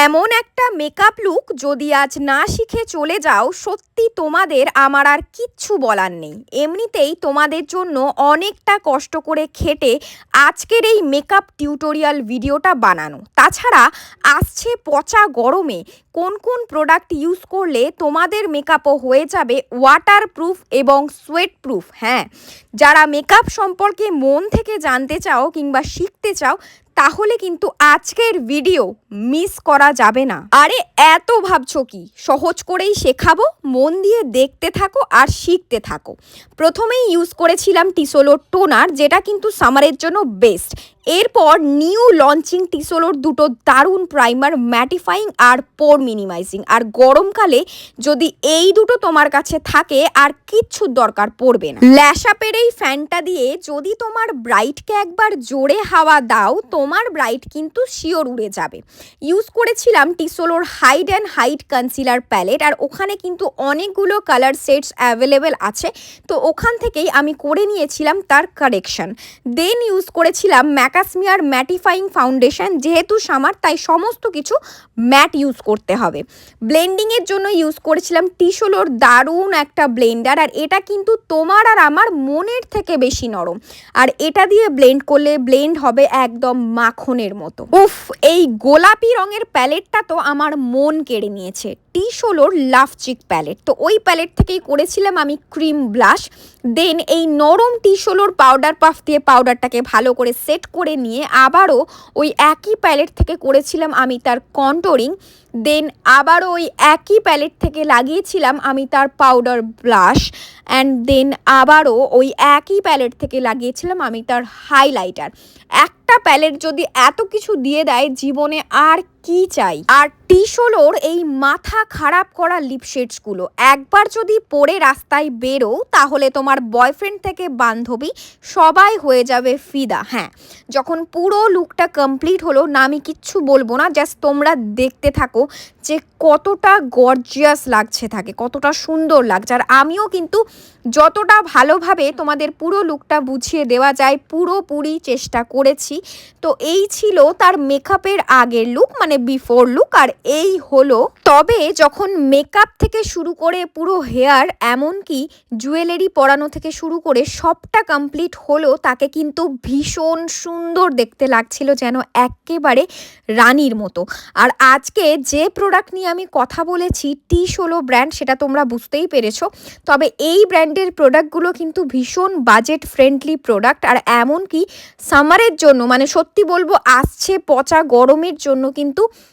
এমন একটা makeup look যদি আজ না শিখে চলে যাও, সত্যি তোমাদের আমার আর কিচ্ছু বলার নেই। এমনিতেই তোমাদের জন্য অনেকটা কষ্ট করে খেটে আজকের এই মেকআপ টিউটোরিয়াল ভিডিওটা বানানো। তাছাড়া আসছে পচা গরমে কোন কোন প্রোডাক্ট ইউজ করলে তোমাদের মেকআপও হয়ে যাবে ওয়াটারপ্রুফ এবং সোয়েট প্রুফ। হ্যাঁ, যারা মেকআপ সম্পর্কে মন থেকে জানতে চাও কিংবা শিখতে চাও, তাহলে কিন্তু আজকের ভিডিও মিস করা যাবে না। আরে এত ভাবছো কি, সহজ করেই শেখাবো, মন দিয়ে দেখতে থাকো আর শিখতে থাকো। প্রথমেই ইউজ করেছিলাম টিসোলোর টোনার, যেটা কিন্তু সামারের জন্য বেস্ট। এরপর নিউ লঞ্চিং টিসোলোর দুটো দারুণ প্রাইমার, ম্যাটিফাইং আর পোর মিনিমাইজিং। আর গরমকালে যদি এই দুটো তোমার কাছে থাকে আর কিচ্ছু দরকার পড়বে না। ল্যাশআপের এই ফ্যানটা দিয়ে যদি তোমার ব্রাইটকে একবার জোরে হাওয়া দাও, তোমার ব্রাইট কিন্তু শিওর উড়ে যাবে। ইউজ করেছিলাম টিসোলোর hide and hide concealer palette, আর ওখানে কিন্তু অনেকগুলো কালার সেটস অ্যাভেলেবেল আছে, তো ওখান থেকেই আমি করে নিয়েছিলাম তার কারেকশন। দেন ইউজ করেছিলাম ম্যাকাসমিয়ার ম্যাটিফাইং ফাউন্ডেশন, যেহেতু সামার তাই সমস্ত কিছু ম্যাট ইউজ করতে হবে। ব্লেন্ডিংয়ের জন্য ইউজ করেছিলাম টিসোলোর দারুণ একটা ব্লেন্ডার, আর এটা কিন্তু তোমার আর আমার মনের থেকে বেশি নরম, আর এটা দিয়ে ব্লেন্ড করলে ব্লেন্ড হবে একদম মাখনের মতো। উফ, এই গোলাপি রঙের প্যালেটটা তো আমার মন কেড়ে নিয়েছে। টিসোলোর লাভ চিক প্যালেট, তো ওই প্যালেট থেকেই করেছিলাম আমি ক্রিম ব্লাশ। দেন এই নরম টিসোলোর পাউডার পাফ দিয়ে পাউডারটাকে ভালো করে সেট করে নিয়ে আবারও ওই একই প্যালেট থেকে করেছিলাম আমি তার কন্ট্রোরিং। দেন আবারও ওই একই প্যালেট থেকে লাগিয়েছিলাম আমি তার পাউডার ব্লাশ, অ্যান্ড দেন আবারও ওই একই প্যালেট থেকে লাগিয়েছিলাম আমি তার হাইলাইটার। একটা প্যালেট যদি এত কিছু দিয়ে দেয়, জীবনে আর কি চাই। আর টিসোলোর এই মাথা খারাপ করা লিপশেডসগুলো একবার যদি পরে রাস্তায় বেরো, তাহলে তোমার বয়ফ্রেন্ড থেকে বান্ধবী সবাই হয়ে যাবে ফিদা। হ্যাঁ, যখন পুরো লুকটা কমপ্লিট হলো না, আমি কিচ্ছু বলবো না, জাস্ট তোমরা দেখতে থাকো যে কতটা গর্জিয়াস লাগছে থাকে, কতটা সুন্দর লাগছে। আর আমিও কিন্তু যতটা ভালোভাবে তোমাদের পুরো লুকটা বুঝিয়ে দেওয়া যায় পুরোপুরি চেষ্টা করেছি। তো এই ছিল তার মেকআপের আগের লুক, মানে বিফোর লুক, আর এই হলো। তবে যখন মেকআপ থেকে শুরু করে পুরো হেয়ার, এমনকি জুয়েলারি পরানো থেকে শুরু করে সবটা কমপ্লিট হলো, তাকে কিন্তু ভীষণ সুন্দর দেখতে লাগছিল, যেন একেবারে রানীর মতো। আর আজকে যে প্রোডাক্ট নিয়ে আমি কথা বলেছি, টিসোলো ব্র্যান্ড, সেটা তোমরা বুঝতেই পেরেছো। তবে এই ব্র্যান্ডের প্রোডাক্টগুলো কিন্তু ভীষণ বাজেট ফ্রেন্ডলি প্রোডাক্ট, আর এমনকি সামারের জন্য, মানে সত্যি বলবো আসছে পচা গরমের জন্য কিন্তু